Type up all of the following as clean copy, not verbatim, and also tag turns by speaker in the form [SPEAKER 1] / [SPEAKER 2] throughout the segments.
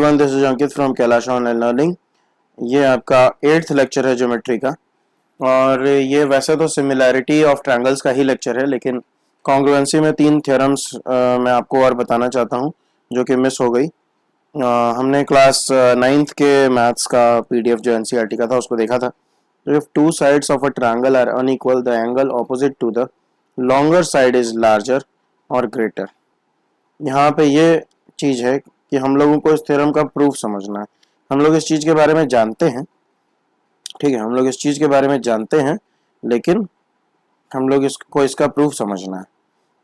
[SPEAKER 1] Everyone, this is Ankit from Kailash online learning. ये आपका 8th lecture है ज्योमेट्री का, और ये वैसे तो सिमिलैरिटी ऑफ ट्रायंगल्स का ही लेक्चर है, लेकिन कॉन्ग्रुएंसी में 3 थ्योरम्स मैं आपको और बताना चाहता हूँ जो कि मिस हो गई। हमने क्लास 9th के मैथ्स का PDF जो NCERT का था उसको देखा था। If two sides of a triangle are unequal, the angle opposite to the longer side is larger और ग्रेटर। यहाँ पे ये चीज़ है कि हम लोगों को इस थ्योरम का प्रूफ समझना है। हम लोग इस चीज़ के बारे में जानते हैं, ठीक है, हम लोग इस चीज़ के बारे में जानते हैं, लेकिन हम लोग इसको इसका प्रूफ समझना है।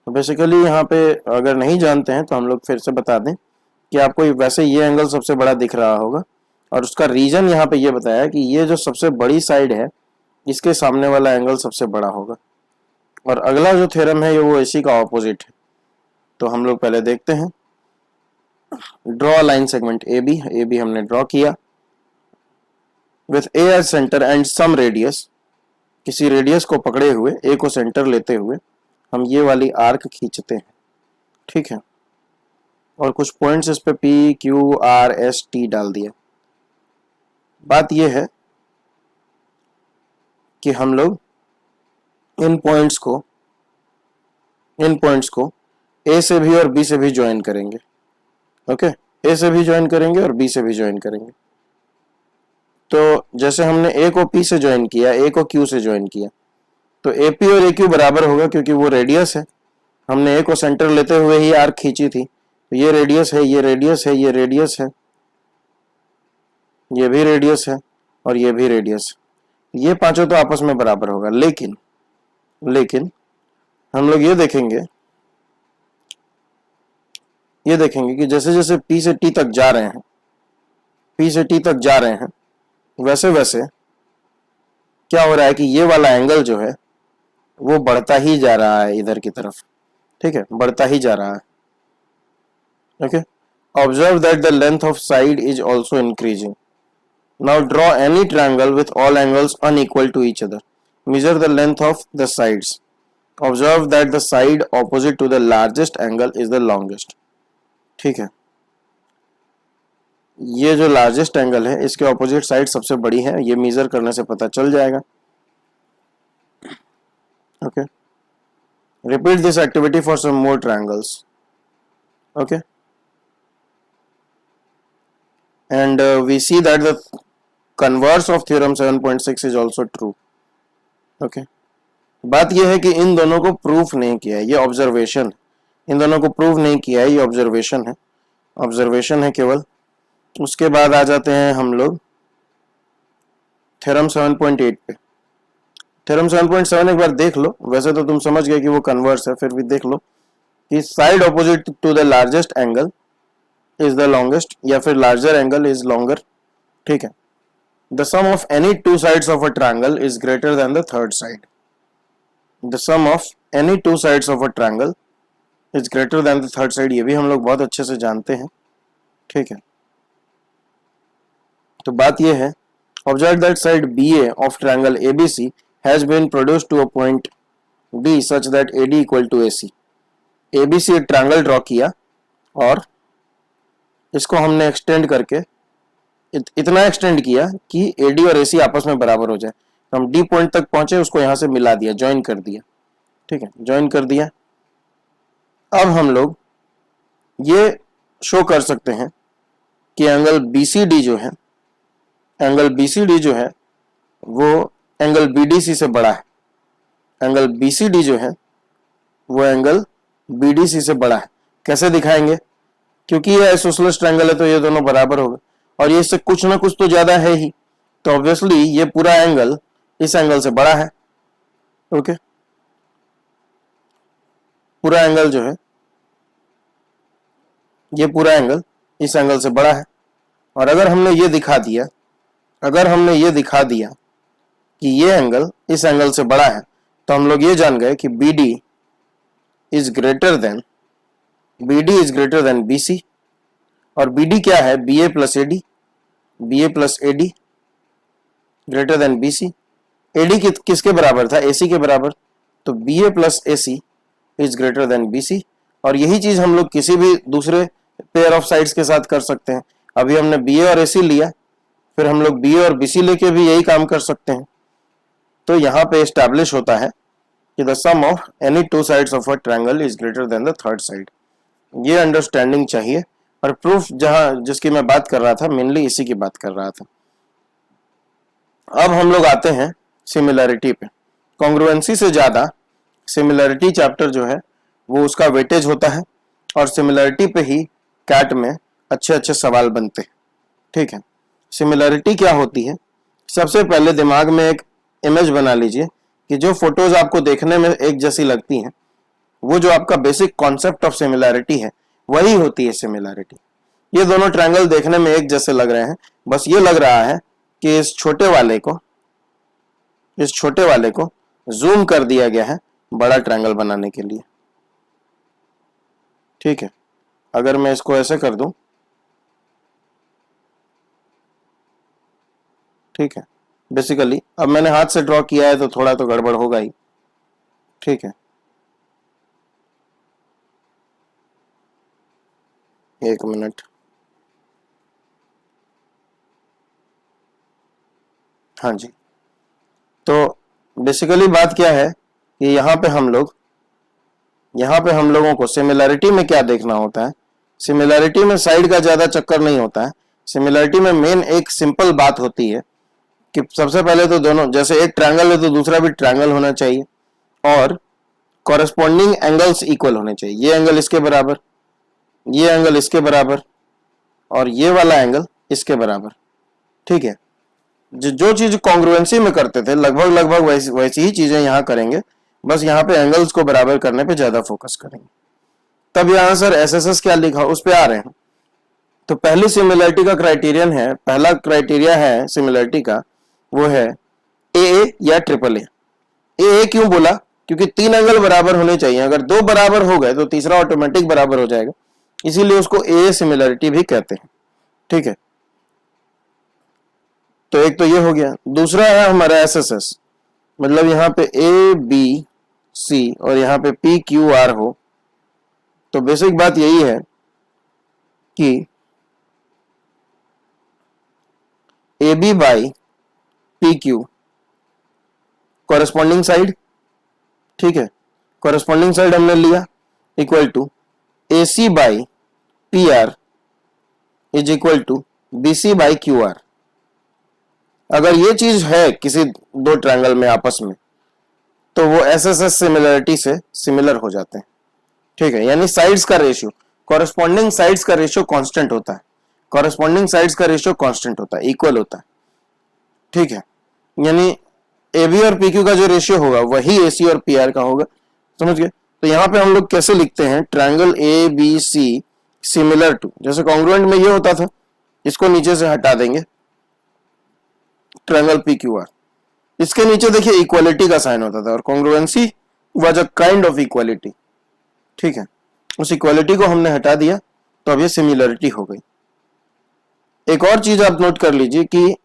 [SPEAKER 1] तो बेसिकली यहाँ पे अगर नहीं जानते हैं तो हम लोग फिर से बता दें कि आपको वैसे ये एंगल सबसे बड़ा दिख रहा होगा, और उसका रीज़न यहाँ पे ये बताया कि ये जो सबसे बड़ी साइड है इसके सामने वाला एंगल सबसे बड़ा होगा, और अगला जो थ्योरम है ये वो इसी का ऑपोजिट है। तो हम लोग पहले देखते हैं। Draw line segment A B हमने ड्रॉ किया with A as centre and some radius. किसी रेडियस को पकड़े हुए, ए को सेंटर लेते हुए हम ये वाली आर्क खींचते हैं, ठीक है, और कुछ पॉइंट्स इस पे P, Q, R, S, T डाल दिया। बात ये है कि हम लोग इन पॉइंट्स को A से भी और B से भी ज्वाइन करेंगे। ओके, A से भी ज्वाइन करेंगे और B से भी ज्वाइन करेंगे। तो जैसे हमने A को P से ज्वाइन किया, A को Q से ज्वाइन किया, तो AP और AQ बराबर होगा क्योंकि वो रेडियस है। हमने A को सेंटर लेते हुए ही आर्क खींची थी, तो ये रेडियस है, ये रेडियस है, ये रेडियस है, ये भी रेडियस है और ये भी रेडियस है। ये पांचों तो आपस में बराबर होगा। लेकिन हम लोग ये देखेंगे कि जैसे जैसे P से T तक जा रहे हैं, वैसे वैसे क्या हो रहा है कि ये वाला एंगल जो है वो बढ़ता ही जा रहा है इधर की तरफ, ठीक है, बढ़ता ही जा रहा है। Okay, observe that the length of side is also increasing. Now draw any triangle with all angles unequal to each other. Measure the length of the sides. Observe that the side opposite to the largest angle is the longest. ठीक है, ये जो largest angle है इसके opposite side सबसे बड़ी है, ये मेजर करने से पता चल जाएगा। Okay, repeat this activity for some more triangles. Okay, and we see that the converse of theorem 7.6 is also true. Okay, बात यह है कि इन दोनों को प्रूफ नहीं किया है, ये ऑब्जर्वेशन है। इन दोनों को प्रूव नहीं किया है, ये ऑब्जर्वेशन है केवल। उसके बाद आ जाते हैं हम लोग थ्योरम 7.8 पे। थ्योरम 7.7 एक बार देख लो, वैसे तो तुम समझ गए कि वो कन्वर्स है, फिर भी देख लो कि side opposite to the largest angle is the longest, या फिर लार्जर एंगल इज लॉन्गर। ठीक है, the sum of any two sides of a triangle is greater than the third side. The sum of any two sides of a triangle is greater than the third side, ये भी हम लोग बहुत अच्छे से जानते हैं। ठीक है, तो बात ये है, observe that side BA of triangle ABC has been produced to a point B such that AD equal to AC। ABC एक ट्रायंगल ड्रॉ किया और इसको हमने एक्सटेंड करके इतना एक्सटेंड किया कि AD और AC आपस में बराबर हो जाए। तो हम D पॉइंट तक पहुंचे, उसको यहां से मिला दिया, ज्वाइन कर दिया। ठीक है, ज्वाइन कर दिया। अब हम लोग ये शो कर सकते हैं कि एंगल BCD जो है वो एंगल BDC से बड़ा है। एंगल BCD जो है वो एंगल BDC से बड़ा है। कैसे दिखाएंगे? क्योंकि ये आइसोसेलेस ट्रायंगल है तो ये दोनों बराबर होगा, और ये इससे कुछ ना कुछ तो ज्यादा है ही, तो ऑब्वियसली ये पूरा एंगल इस एंगल से बड़ा है। ओके, पूरा एंगल जो है, ये पूरा एंगल इस एंगल से बड़ा है। और अगर हमने ये दिखा दिया कि ये एंगल इस एंगल से बड़ा है, तो हम लोग ये जान गए कि BD is greater then BC। और BD क्या है? BA plus AD greater than BC। AD किसके बराबर था? AC के बराबर। तो BA plus AC is greater then BC। और यही चीज हम लोग किसी भी दूसरे पेयर ऑफ साइड्स के साथ कर सकते हैं। अभी हमने बी ए और ए सी लिया, फिर हम लोग बी ए और बी सी लेके भी यही काम कर सकते हैं। तो यहाँ पे एस्टैब्लिश होता है कि the sum of any two sides of a triangle is greater than the third side. ये अंडरस्टैंडिंग चाहिए। और प्रूफ जहां जिसकी मैं बात कर रहा था, मेनली इसी की बात कर रहा था। अब हम लोग आते हैं सिमिलैरिटी पे। कॉन्ग्रुएंसी से ज्यादा सिमिलैरिटी चैप्टर जो है वो उसका वेटेज होता है, और सिमिलैरिटी पे ही कैट में अच्छे अच्छे सवाल बनते हैं। ठीक है, सिमिलैरिटी क्या होती है? सबसे पहले दिमाग में एक इमेज बना लीजिए कि जो फोटोज आपको देखने में एक जैसी लगती हैं, वो जो आपका बेसिक कॉन्सेप्ट ऑफ सिमिलैरिटी है वही होती है सिमिलैरिटी। ये दोनों ट्रायंगल देखने में एक जैसे लग रहे हैं, बस ये लग रहा है कि इस छोटे वाले को जूम कर दिया गया है बड़ा ट्रायंगल बनाने के लिए। ठीक है, अगर मैं इसको ऐसे कर दूं, ठीक है, बेसिकली अब मैंने हाथ से ड्रॉ किया है तो थोड़ा तो गड़बड़ होगा ही। ठीक है, एक मिनट। हाँ जी, तो बेसिकली बात क्या है कि यहाँ पे हम लोगों को सिमिलैरिटी में क्या देखना होता है। सिमिलैरिटी में साइड का ज्यादा चक्कर नहीं होता है। सिमिलैरिटी में मेन एक सिंपल बात होती है कि सबसे पहले तो दोनों, जैसे एक ट्रायंगल है तो दूसरा भी ट्रायंगल होना चाहिए, और कॉरेस्पॉन्डिंग एंगल्स इक्वल होने चाहिए। ये एंगल इसके बराबर, ये एंगल इसके बराबर, और ये वाला एंगल इसके बराबर। ठीक है, जो चीज कॉन्ग्रुएंसी में करते थे लगभग वैसी ही चीजें यहाँ करेंगे, बस यहाँ पे एंगल्स को बराबर करने पे ज्यादा फोकस करेंगे। तब यहाँ सर एसएसएस क्या लिखा, उस पे आ रहे हैं। तो पहली सिमिलैरिटी का क्राइटेरियन है, पहला क्राइटेरिया है सिमिलैरिटी का, वो है ए या ट्रिपल ए। ए क्यों बोला? क्योंकि तीन एंगल बराबर होने चाहिए। अगर दो बराबर हो गए तो तीसरा ऑटोमेटिक बराबर हो जाएगा, इसीलिए उसको ए सिमिलैरिटी भी कहते हैं। ठीक है, तो एक तो ये हो गया। दूसरा है हमारा एसएसएस, मतलब यहाँ पे ए बी सी और यहाँ पे पी क्यू आर हो। तो बेसिक बात यही है कि A B by P Q corresponding side. ठीक है, कॉरेस्पॉन्डिंग साइड हमने लिया equal to A C by P R is equal to B C by Q R. अगर ये चीज है किसी दो ट्रायंगल में आपस में, तो वो एसएसएस सिमिलरिटी से सिमिलर हो जाते हैं। ठीक है, यानी साइड्स का रेशियो, कॉरेस्पॉन्डिंग साइड्स का रेशियो कांस्टेंट होता है। कॉरेस्पॉन्डिंग साइड्स का रेशियो कांस्टेंट होता है, इक्वल होता है। ठीक है, यानी ए बी और पी क्यू का जो रेशियो होगा वही ए सी और पी आर का होगा। समझ गए? तो यहाँ पे हम लोग कैसे लिखते हैं, triangle A B C similar to, जैसे कॉन्ग्रुएंट में ये होता था, इसको नीचे से हटा देंगे, ट्रायंगल पी क्यू आर। इसके नीचे देखिए इक्वालिटी का साइन होता था, और congruency was a kind of equality. ठीक है, उस इक्वालिटी को हमने हटा दिया, तो अब ये सिमिलरिटी हो गई। एक और चीज आप नोट कर लीजिए कि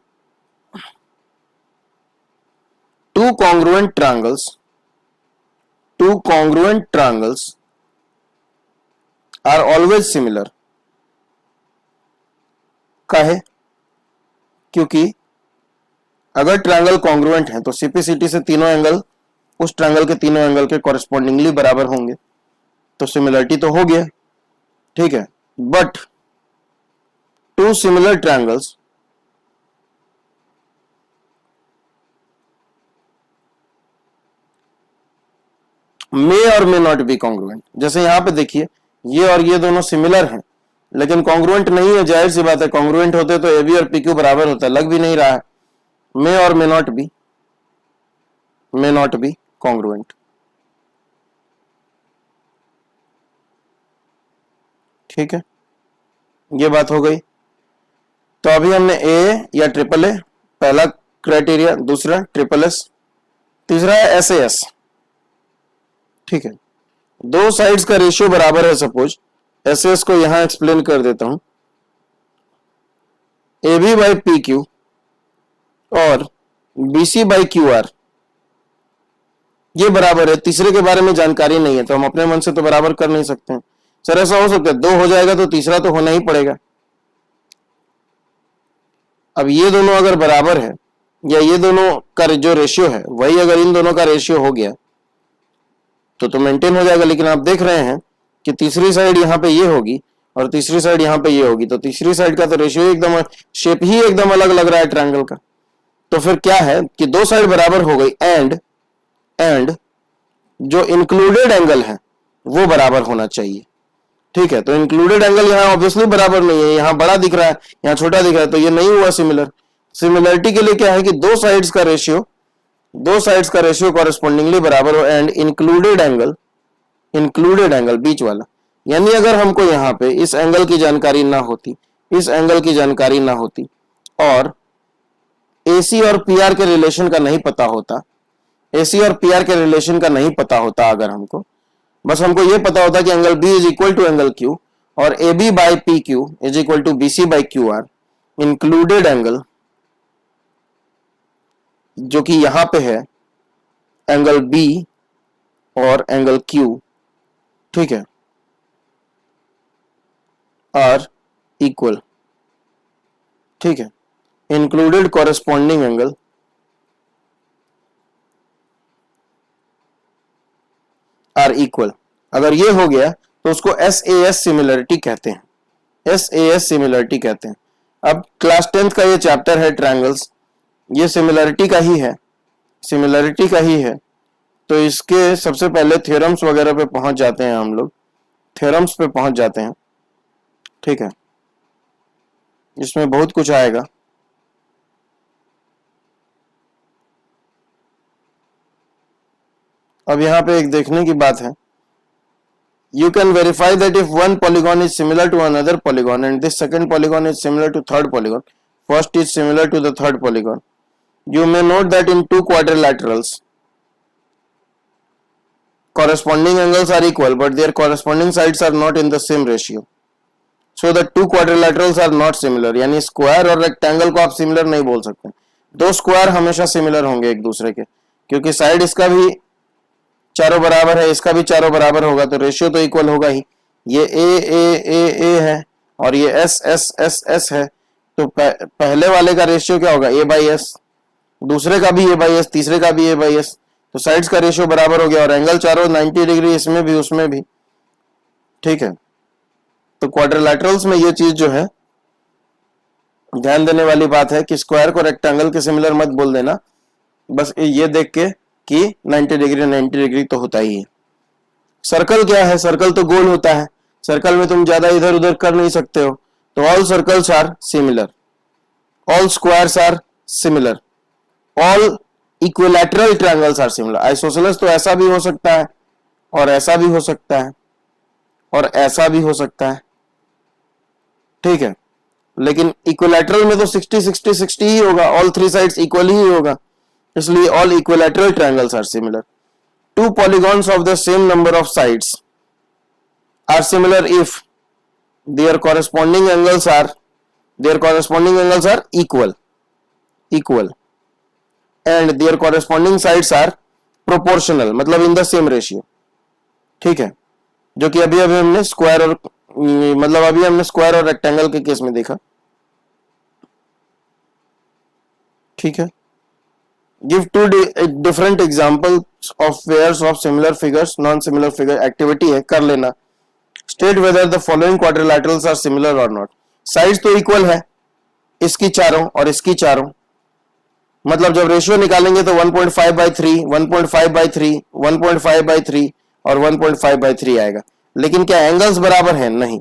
[SPEAKER 1] two congruent triangles are always similar. काहे? क्योंकि अगर ट्रायंगल कॉन्ग्रुएंट है तो सीपीसीटी से तीनों एंगल उस ट्रायंगल के तीनों एंगल के कॉरेस्पॉन्डिंगली बराबर होंगे, तो सिमिलरिटी तो हो गया। ठीक है, बट टू सिमिलर ट्रायंगल्स मे और मे नॉट बी कॉन्ग्रुएंट। जैसे यहां पे देखिए ये और ये दोनों सिमिलर हैं, लेकिन कॉन्ग्रुएंट नहीं है। जाहिर सी बात है, कॉन्ग्रुएंट होते तो ए बी और पी क्यू बराबर होता, लग भी नहीं रहा है। मे और मे नॉट बी कॉन्ग्रुएंट। ठीक है, ये बात हो गई। तो अभी हमने ए या ट्रिपल ए पहला क्राइटेरिया, दूसरा ट्रिपल एस, तीसरा है एस ए एस। ठीक है, दो साइड्स का रेशियो बराबर है। सपोज एस एस को यहां एक्सप्लेन कर देता हूं, A B by P Q और B C by Q R ये बराबर है। तीसरे के बारे में जानकारी नहीं है तो हम अपने मन से तो बराबर कर नहीं सकते हैं। सर ऐसा हो सकता है दो हो जाएगा तो तीसरा तो होना ही पड़ेगा। अब ये दोनों अगर बराबर है या ये दोनों का जो रेशियो है वही अगर इन दोनों का रेशियो हो गया तो मेंटेन हो जाएगा। लेकिन आप देख रहे हैं कि तीसरी साइड यहाँ पे ये होगी और तीसरी साइड यहाँ पे ये होगी, तो तीसरी साइड का तो रेशियो एकदम, शेप ही एकदम अलग लग रहा है ट्रायंगल का। तो फिर क्या है कि दो साइड बराबर हो गई एंड जो इंक्लूडेड एंगल है वो बराबर होना चाहिए। ठीक है, तो इंक्लूडेड एंगल यहाँ ऑब्वियसली बराबर नहीं है, यहाँ बड़ा दिख रहा है यहाँ छोटा दिख रहा है, तो ये नहीं हुआ सिमिलर। सिमिलरिटी के लिए क्या है कि दो साइड्स का रेशियो कॉरेस्पॉन्डिंगली बराबर हो एंड इंक्लूडेड एंगल बीच वाला। यानी अगर हमको यहाँ पे इस एंगल की जानकारी ना होती, और AC और PR के रिलेशन का नहीं पता होता, अगर हमको बस हमको ये पता होता कि angle B is equal to angle Q और AB by PQ is equal to BC by QR, included angle जो कि यहां पे है एंगल B और एंगल Q, ठीक है, आर इक्वल। ठीक है, included corresponding angle are equal. अगर ये हो गया तो उसको SAS सिमिलरिटी कहते हैं, अब क्लास 10th का ये चैप्टर है ट्रायंगल्स, ये सिमिलरिटी का ही है। तो इसके सबसे पहले थ्योरम्स वगैरह पे पहुंच जाते हैं हम लोग, ठीक है, इसमें बहुत कुछ आएगा। अब यहाँ पे एक देखने की बात है, you can verify that if one polygon is similar to another polygon and this second polygon is similar to third polygon, first is similar to the third polygon, you may note that in two quadrilaterals corresponding angles are equal but their corresponding sides are not in the same ratio, so the two quadrilaterals are not similar। यानी square और rectangle को आप similar नहीं बोल सकते, दो square हमेशा similar होंगे एक दूसरे के, क्योंकि साइड इसका भी चारों बराबर है, इसका भी चारों बराबर होगा, तो रेशियो तो इक्वल होगा ही। ये ए है और ये एस है, तो पहले वाले का रेशियो क्या होगा, A/S, दूसरे का भी A/S, तीसरे का भी A/S, तो साइड्स का रेशियो बराबर हो गया और एंगल चारों 90 डिग्री, इसमें भी उसमें भी। ठीक है, तो क्वाड्रिलैटरल्स में ये चीज जो है ध्यान देने वाली बात है कि स्क्वायर को रेक्टेंगल के सिमिलर मत बोल देना, बस ये देख के कि 90 डिग्री तो होता ही है। सर्कल क्या है, सर्कल तो गोल होता है, सर्कल में तुम ज्यादा इधर उधर कर नहीं सकते हो, तो all circles are similar, all squares are similar, all equilateral triangles are similar. Isosceles तो ऐसा भी हो सकता है और ऐसा भी हो सकता है और ऐसा भी हो सकता है, ठीक है, लेकिन इक्विलैटरल में तो 60 ही होगा, ऑल थ्री साइड्स इक्वल ही होगा, इसलिए all equilateral triangles are similar. Two polygons of the same number of sides are similar if their corresponding angles are equal and their corresponding sides are proportional, मतलब इन the same ratio. ठीक है, जो कि अभी हमने स्क्वायर और rectangle के केस में देखा। ठीक है, give two different examples of pairs of similar figures, non-similar figure activity है, कर लेना। state whether the following quadrilaterals are similar or not। Sides तो इक्वल है, इसकी चारों और इसकी चारों, मतलब जब रेशियो निकालेंगे तो 1.5/3, 1.5/3, 1.5/3 और 1.5/3 आएगा, लेकिन क्या एंगल्स बराबर है? नहीं,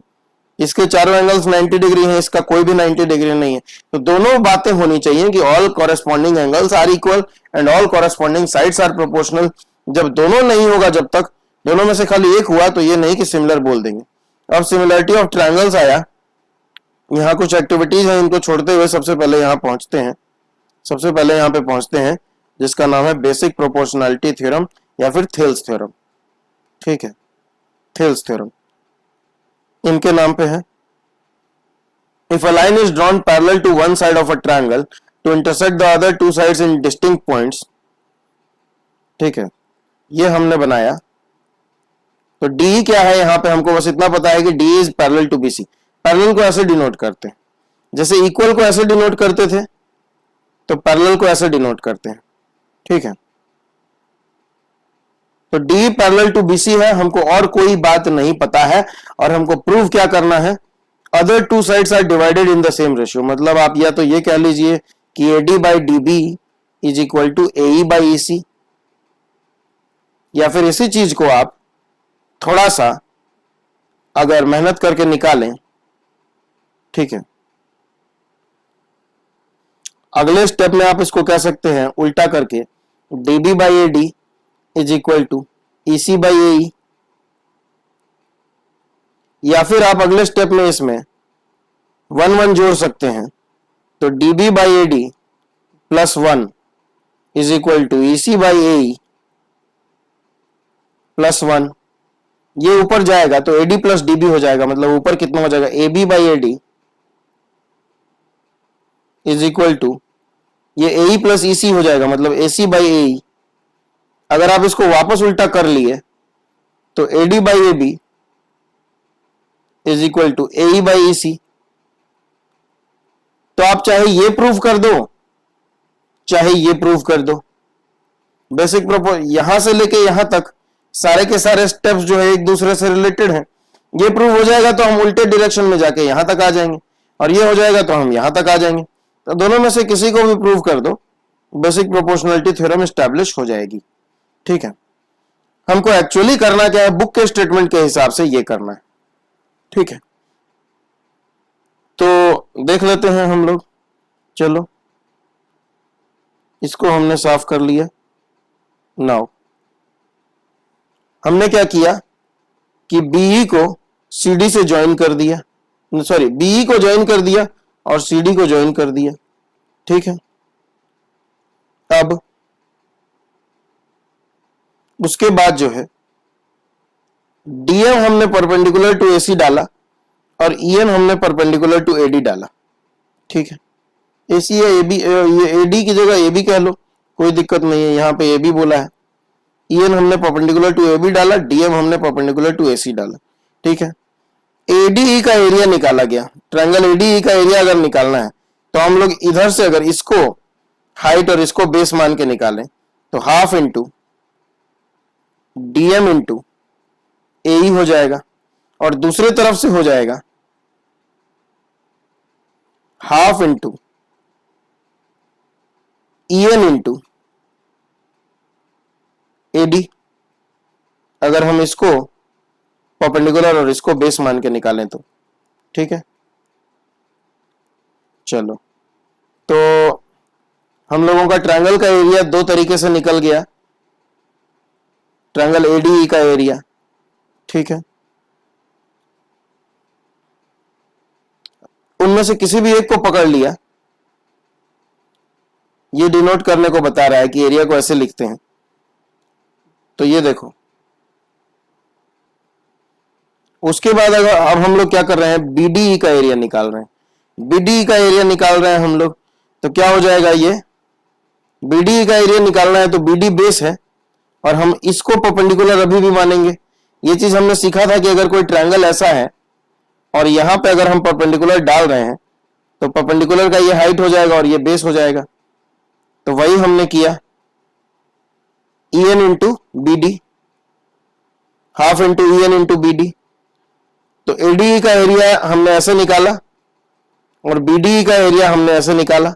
[SPEAKER 1] इसके चारों एंगल्स 90 डिग्री हैं, इसका कोई भी 90 डिग्री नहीं है। तो दोनों बातें होनी चाहिए कि all corresponding angles are equal and all corresponding sides are proportional. जब दोनों नहीं होगा, जब तक दोनों में से खाली एक हुआ तो ये नहीं कि सिमिलर बोल देंगे। अब सिमिलरिटी ऑफ ट्रायंगल्स आया, यहाँ कुछ एक्टिविटीज हैं, इनको छोड़ते हुए सबसे पहले यहाँ पे पहुंचते हैं जिसका नाम है बेसिक प्रोपोर्शनैलिटी थ्योरम या फिर थेल्स थ्योरम। ठीक है, थेल्स थ्योरम इनके नाम पे है। If a line is drawn parallel to one side of a triangle to intersect the other two sides in distinct points, ठीक है, ये हमने बनाया। तो D क्या है, यहाँ पे हमको बस इतना पता है कि D is parallel to BC। Parallel को ऐसे डिनोट करते हैं, जैसे इक्वल को ऐसे डिनोट करते थे तो पैरेलल को ऐसे डिनोट करते हैं, ठीक है। तो डी पैरेलल टू बीसी है, हमको और कोई बात नहीं पता है, और हमको प्रूव क्या करना है, other two sides are divided in the same ratio. मतलब आप या तो ये कह लीजिए कि AD by D B is equal to AE by E C, या फिर इसी चीज को आप थोड़ा सा अगर मेहनत करके निकालें, ठीक है, अगले स्टेप में आप इसको कह सकते हैं उल्टा करके D B by A D is equal to E C by A E, या फिर आप अगले स्टेप में इसमें 1 1 जोड़ सकते हैं, तो D B by A D plus 1 is equal to E C by A E plus 1। ये ऊपर जाएगा तो एडी प्लस डी बी हो जाएगा, मतलब ऊपर कितना हो जाएगा, A B by A D is equal to ये ए ई प्लस ई सी हो जाएगा, मतलब ए सी बाई ए ई। अगर आप इसको वापस उल्टा कर लिए तो A D by A B is equal to A E by E C. तो आप चाहे ये प्रूव कर दो चाहे ये प्रूव कर दो, बेसिक यहां से लेके यहां तक सारे के सारे स्टेप्स जो है एक दूसरे से रिलेटेड हैं। ये प्रूव हो जाएगा तो हम उल्टे डायरेक्शन में जाके यहां तक आ जाएंगे, और ये हो जाएगा तो हम यहां तक आ जाएंगे। तो दोनों में से किसी को भी प्रूव कर दो, बेसिक प्रोपोर्शनलिटी थ्योरम एस्टैब्लिश हो जाएगी, ठीक है। हमको एक्चुअली करना क्या है, बुक के स्टेटमेंट के हिसाब से ये करना है, ठीक है। तो देख लेते हैं हम लोग, चलो इसको हमने साफ कर लिया। नाउ हमने क्या किया कि बीई को सीडी से ज्वाइन कर दिया, सॉरी बीई को ज्वाइन कर दिया और सीडी को ज्वाइन कर दिया, ठीक है। अब उसके बाद जो है डीएम हमने परपेंडिकुलर टू एसी डाला और ईएन हमने परपेंडिकुलर टू एडी डाला, ठीक है। एसी या एबी, ये एडी की जगह एबी कह लो, कोई दिक्कत नहीं है, यहाँ पे एबी बोला है। ईएन हमने परपेंडिकुलर टू एबी डाला, डीएम हमने परपेंडिकुलर टू एसी डाला, ठीक है। एडीई का एरिया निकाला गया, ट्रायंगल एडीई का एरिया अगर निकालना है तो हम लोग इधर से अगर इसको हाइट और इसको बेस मान के निकालें तो half into DM into AE हो जाएगा, और दूसरे तरफ से हो जाएगा half into EN into AD, अगर हम इसको परपेंडिकुलर और इसको बेस मान के निकालें तो, ठीक है। चलो, तो हम लोगों का ट्रायंगल का एरिया दो तरीके से निकल गया, ट्रायंगल एडीई का एरिया, ठीक है। उनमें से किसी भी एक को पकड़ लिया, ये डिनोट करने को बता रहा है कि एरिया को ऐसे लिखते हैं, तो ये देखो। उसके बाद अगर अब हम लोग क्या कर रहे हैं, बीडीई का एरिया निकाल रहे हैं। बीडीई का एरिया निकाल रहे हैं हम लोग, तो क्या हो जाएगा, ये बीडीई का एरिया निकालना है तो बीडी बेस है, और हम इसको परपेंडिकुलर अभी भी मानेंगे। ये चीज हमने सीखा था कि अगर कोई ट्रायंगल ऐसा है और यहां पे अगर हम परपेंडिकुलर डाल रहे हैं तो परपेंडिकुलर का ये हाइट हो जाएगा और ये बेस हो जाएगा। तो वही हमने किया, EN into BD, half into EN into BD. तो एडीई का एरिया हमने ऐसे निकाला और बीडीई का एरिया हमने ऐसे निकाला।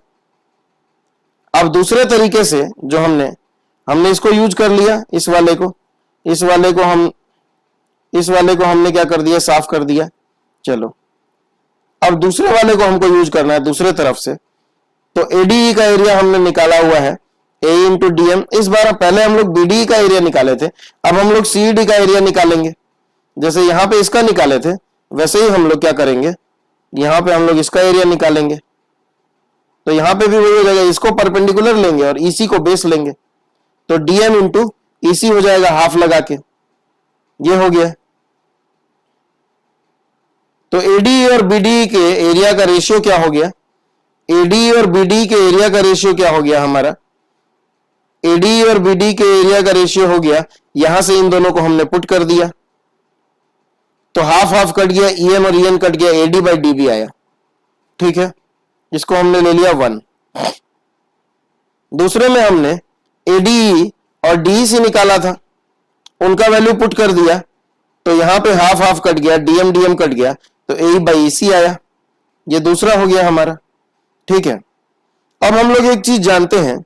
[SPEAKER 1] अब दूसरे तरीके से जो हमने इसको यूज कर लिया, इस वाले को हमने क्या कर दिया, साफ कर दिया। चलो, अब दूसरे वाले को हमको यूज करना है दूसरे तरफ से। तो एडीई का एरिया हमने निकाला हुआ है ए इंटू डीएम। इस बार पहले हम लोग बीडीई का एरिया निकाले थे, अब हम लोग सीडी का एरिया निकालेंगे। जैसे यहां पे इसका निकाले थे वैसे ही हम लोग क्या करेंगे, यहां पे हम लोग इसका एरिया निकालेंगे। तो यहां पे भी वही हो जाएगा, इसको परपेंडिकुलर लेंगे और ईसी को बेस लेंगे, तो डीएम इंटू ईसी हो जाएगा हाफ लगा के, ये हो गया। तो एडी और बीडी के एरिया का रेशियो क्या हो गया, एडी और बीडी के एरिया का रेशियो क्या हो गया हमारा, एडी और बीडी के एरिया का रेशियो हो गया, यहां से इन दोनों को हमने पुट कर दिया तो हाफ हाफ कट गया, ईएम और ईएन कट गया, एडी बाई डीबी आया, ठीक है। इसको हमने ले लिया 1। दूसरे में हमने ADE और DEC निकाला था, उनका वैल्यू पुट कर दिया, तो यहां पे हाफ हाफ कट गया, DM DM कट गया, तो AE/EC आया। ये दूसरा हो गया हमारा। ठीक है, अब हम लोग एक चीज जानते हैं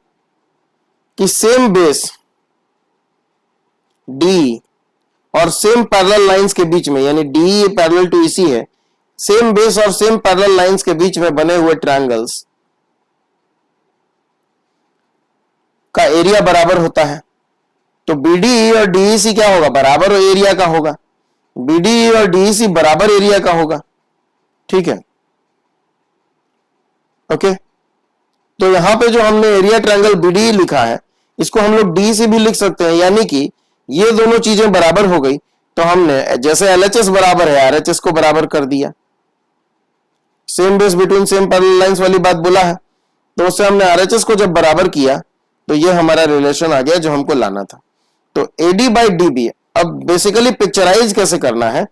[SPEAKER 1] कि सेम बेस DE और सेम पैरेलल लाइंस के बीच में, यानी DE पैरेलल टू EC है, सेम बेस और सेम पैरेलल लाइंस के बीच में बने हुए ट्रायंगल्स का एरिया बराबर होता है। तो BDE और DEC क्या होगा, बराबर एरिया का होगा। BDE और DEC बराबर एरिया का होगा। ठीक है, ओके। तो यहां पे जो हमने एरिया ट्रायंगल BDE लिखा है, इसको हम लोग DEC भी लिख सकते हैं, यानी कि ये दोनों चीजें बराबर हो गई, तो हमने जैसे LHS बराबर है RHS को बराबर कर दिया। Same base between same parallel lines वाली बात बोला है, तो उससे हमने RHS को जब बराबर किया तो ये हमारा रिलेशन आ गया जो हमको लाना था। तो AD/DB अब बेसिकली पिक्चराइज कैसे करना है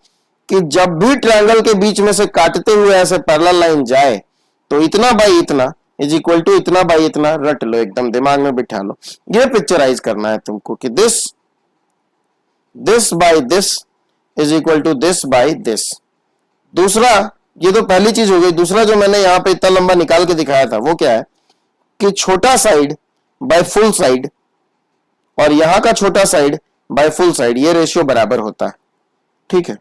[SPEAKER 1] कि जब भी ट्रायंगल के बीच में से काटते हुए ऐसे पैरेलल लाइन जाए तो इतना बाई इतना इज इक्वल टू इतना बाई इतना, रट लो, एकदम दिमाग में बिठा लो। ये पिक्चराइज करना है तुमको कि this by this is equal to this by this. दूसरा, ये तो पहली चीज हो गई। दूसरा जो मैंने यहां पे इतना लंबा निकाल के दिखाया था वो क्या है कि छोटा साइड बाय फुल साइड और यहां का छोटा साइड बाय फुल साइड, ये रेशियो बराबर होता है। ठीक है,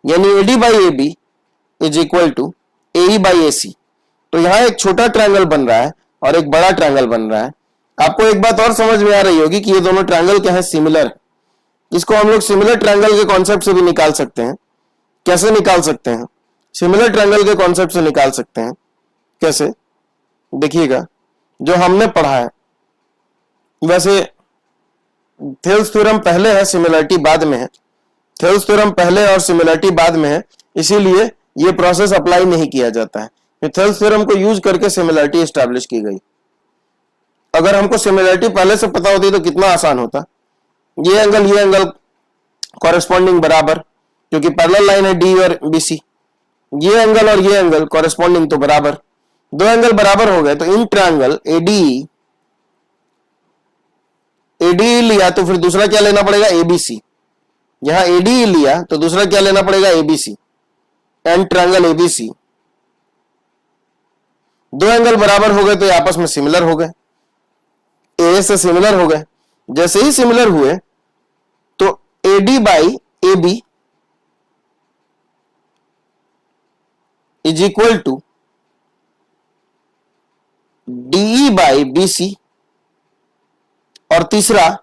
[SPEAKER 1] यानी AD/AB is equal to AE/AC। तो यहां एक छोटा ट्रायंगल बन रहा है और एक बड़ा ट्रायंगल बन रहा है। आपको एक बात और समझ में आ रही होगी कि ये दोनों ट्रायंगल क्या है, सिमिलर है। इसको हम लोग सिमिलर ट्रायंगल के कॉन्सेप्ट से भी निकाल सकते हैं। कैसे निकाल सकते हैं? सिमिलर ट्रायंगल के कॉन्सेप्ट से निकाल सकते हैं। कैसे? देखिएगा, जो हमने पढ़ा है, वैसे थेल्स थ्योरम पहले है, सिमिलरिटी बाद में है। थेल्स थ्योरम पहले और सिमिलरिटी बाद में है, इसीलिए ये प्रोसेस अप्लाई नहीं किया जाता है। थेल्स थ्योरम को यूज करके सिमिलरिटी एस्टैब्लिश की गई। अगर हमको सिमिलरिटी पहले से पता होती तो कितना आसान होता। ये एंगल कॉरेस्पॉन्डिंग बराबर, क्योंकि पैरेलल लाइन है डी और BC। ये एंगल और ये एंगल कॉरेस्पॉन्डिंग तो बराबर, दो एंगल बराबर हो गए। तो इन ट्रायंगल ADE लिया तो फिर दूसरा क्या लेना पड़ेगा, ABC। यहां ADE लिया तो दूसरा क्या लेना पड़ेगा, ABC। एंड ट्रायंगल ABC, दो एंगल बराबर हो गए तो ये आपस में सिमिलर हो गए, A से सिमिलर हो गए। जैसे ही सिमिलर हुए तो AD/AB is equal to DE/BC, और तीसरा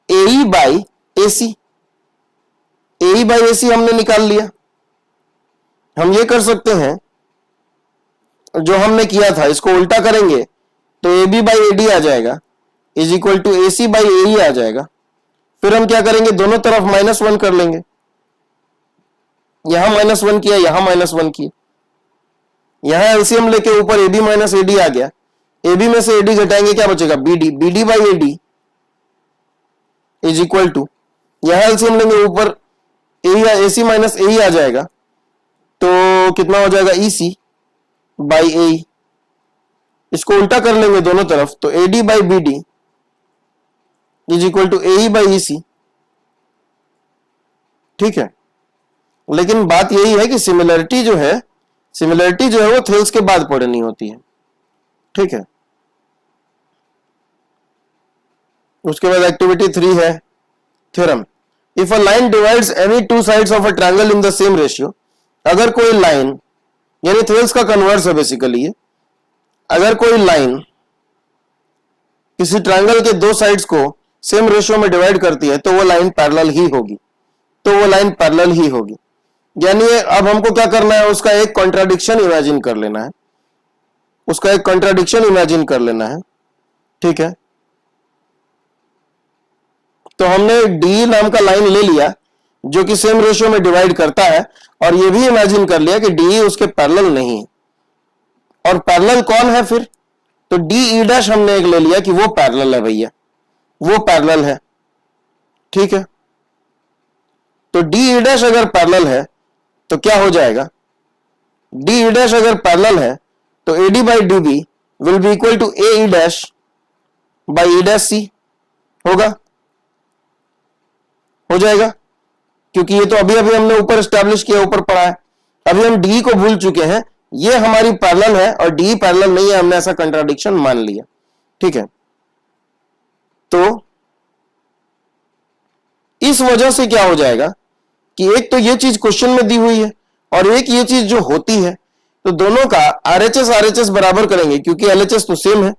[SPEAKER 1] AE/AC। AE/AC हमने निकाल लिया। हम ये कर सकते हैं, जो हमने किया था इसको उल्टा करेंगे तो AB/AD आ जाएगा इज इक्वल टू AC/AE आ जाएगा। फिर हम क्या करेंगे, दोनों तरफ -1 कर लेंगे। यहां -1 किया, यहां -1 किया, यहां एलसीएम लेके ऊपर AB-AD आ गया। AB में से AD घटाएंगे, क्या बचेगा, BD/AD इज इक्वल टू, यहां एलसीएम लेंगे ऊपर AC-AE आ जाएगा, तो कितना हो जाएगा, EC/AE। इसको उल्टा कर लेंगे दोनों तरफ, तो AD/BD is equal to AE/EC। ठीक है, लेकिन बात यही है कि सिमिलरिटी जो है वो थेल्स के बाद पढ़नी होती है। ठीक है, उसके बाद एक्टिविटी 3 है theorem. If a line divides any two sides of a triangle in the same ratio, अगर कोई लाइन, यानी थेल्स का कन्वर्स है बेसिकली ये, अगर कोई लाइन किसी ट्रायंगल के दो साइड्स को सेम रेशियो में डिवाइड करती है तो वो लाइन पैरेलल ही होगी। यानी अब हमको क्या करना है, उसका एक कॉन्ट्राडिक्शन इमेजिन कर लेना है। ठीक है, तो हमने डी नाम का लाइन ले लिया जो कि सेम रेशियो में डिवाइड करता है, और ये भी इमेजिन कर लिया कि डी उसके पैरेलल नहीं है। और पैरेलल कौन है फिर, तो DE' हमने एक ले लिया कि वो पैरेलल है भैया, वो पैरेलल है। ठीक है, तो DE' अगर पैरेलल है तो क्या हो जाएगा, डी ई डैश अगर पैरेलल है तो A D by D B will be equal to A E dash by E dash C होगा, हो जाएगा, क्योंकि ये तो अभी अभी हमने ऊपर एस्टैब्लिश किया, ऊपर पढ़ा है। अभी हम डी को भूल चुके हैं, ये हमारी पैरेलल है और डी पैरेलल नहीं है, हमने ऐसा कंट्राडिक्शन मान लिया। ठीक है, तो इस वजह से क्या हो जाएगा कि एक तो ये चीज क्वेश्चन में दी हुई है और एक ये चीज जो होती है, तो दोनों का आरएचएस बराबर करेंगे क्योंकि एलएचएस तो सेम है,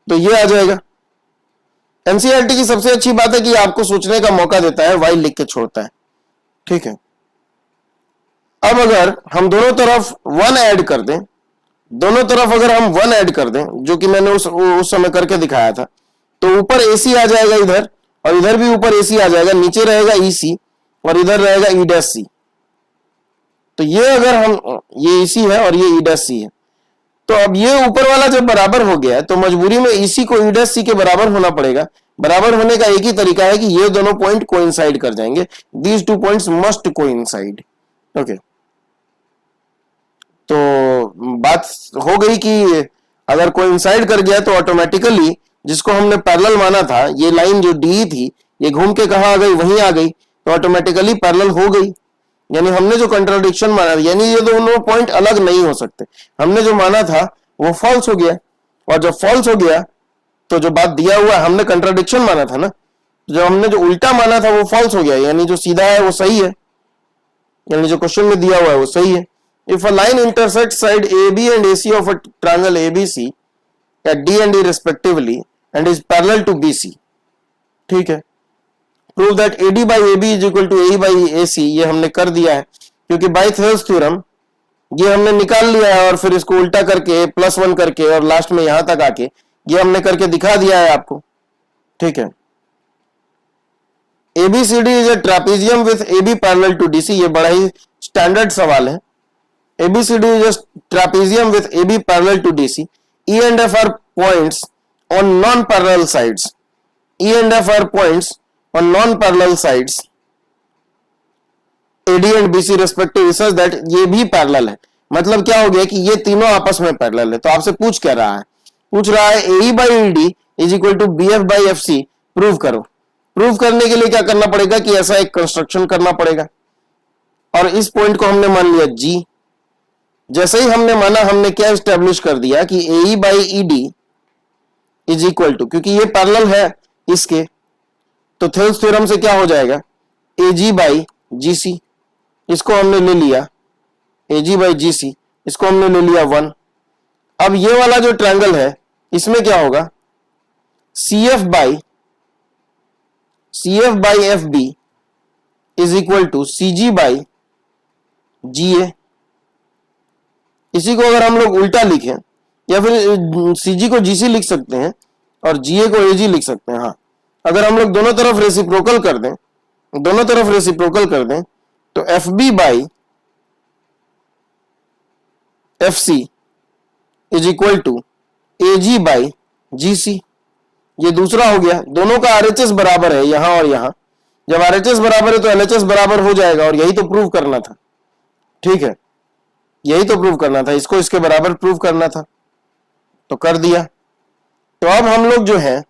[SPEAKER 1] तो ये आ जाएगा। एनसीईआरटी की सबसे अच्छी बात है कि आपको सोचने का मौका देता है, वाई लिख के छोड़ता है। ठीक है, अब अगर हम दोनों तरफ 1 ऐड कर दें, दोनों तरफ अगर हम 1 ऐड कर दें, जो कि मैंने उस समय करके दिखाया था, तो ऊपर एसी आ जाएगा इधर और इधर भी ऊपर एसी आ जाएगा, नीचे रहेगा ईसी और इधर रहेगा ई डैश सी। तो ये अगर हम, ये ईसी है और ये ई डैश सी है, तो अब ये ऊपर वाला जब बराबर हो गया है तो मजबूरी में ईसी को ई डैश सी के बराबर होना पड़ेगा। बराबर होने का एक ही तरीका है कि ये दोनों पॉइंट कोइंसाइड कर जाएंगे, these two points must coincide. Okay, तो बात हो गई कि अगर कोइंसाइड कर गया तो ऑटोमेटिकली जिसको हमने पैरेलल माना था, ये लाइन जो डी थी, ये घूम के कहां आ गई, वहीं आ गई, तो ऑटोमेटिकली पैरेलल हो गई। यानी हमने जो कंट्राडिक्शन माना, यानी ये दोनों पॉइंट अलग नहीं हो सकते, हमने जो माना था वो फॉल्स हो गया, और जब फॉल्स हो गया तो जो बात दिया हुआ, हमने कंट्राडिक्शन माना था ना, तो जब हमने जो उल्टा माना था वो फॉल्स हो गया, यानी जो सीधा है वो सही है, यानी जो क्वेश्चन में दिया हुआ है वो सही है। If a line intersects side AB and AC of a triangle ABC at D and E respectively and is parallel to BC, ठीक है, prove that AD by AB is equal to AE by AC, ये हमने कर दिया है क्योंकि bye Thales theorem ये हमने निकाल लिया है और फिर इसको उल्टा करके +1 करके और लास्ट में यहां तक आके ये हमने करके दिखा दिया है आपको। ठीक है, ABCD is a trapezium with AB parallel to DC, ये बड़ा ही स्टैंडर्ड सवाल है। ABCD is a trapezium with AB parallel to DC. E and F are points on non-parallel sides. E and F are points on non-parallel sides. AD and BC respectively such that ये भी parallel है। मतलब क्या हो गया कि ये तीनों आपस में पैरेलल है। तो आपसे पूछ क्या रहा है? पूछ रहा है AE by ED is equal to BF by FC, prove करो। प्रूव करने के लिए क्या करना पड़ेगा कि ऐसा एक कंस्ट्रक्शन करना पड़ेगा, और इस पॉइंट को हमने मान लिया G। जैसे ही हमने माना, हमने क्या एस्टेब्लिश कर दिया कि AE by ED is equal to, क्योंकि ये पैरेलल है इसके, तो थेल्स थ्योरम से क्या हो जाएगा, AG by GC, इसको हमने ले लिया AG by GC, इसको हमने ले लिया 1। अब ये वाला जो ट्रायंगल है इसमें क्या होगा, CF by FB is equal to CG by GA। इसी को अगर हम लोग उल्टा लिखें, या फिर CG को GC लिख सकते हैं और GA को AG लिख सकते हैं। हाँ, अगर हम लोग दोनों तरफ रेसिप्रोकल कर दें, दोनों तरफ रेसिप्रोकल कर दें, तो FB by FC is equal to AG by GC। ये दूसरा हो गया, दोनों का RHS बराबर है यहां और यहां। जब RHS बराबर है तो LHS बराबर हो जाएगा, और यही तो प्रूव करना था। ठीक है, यही तो प्रूव करना था, इसको इसके बराबर प्रूव करना था, तो कर दिया। तो अब हम लोग जो है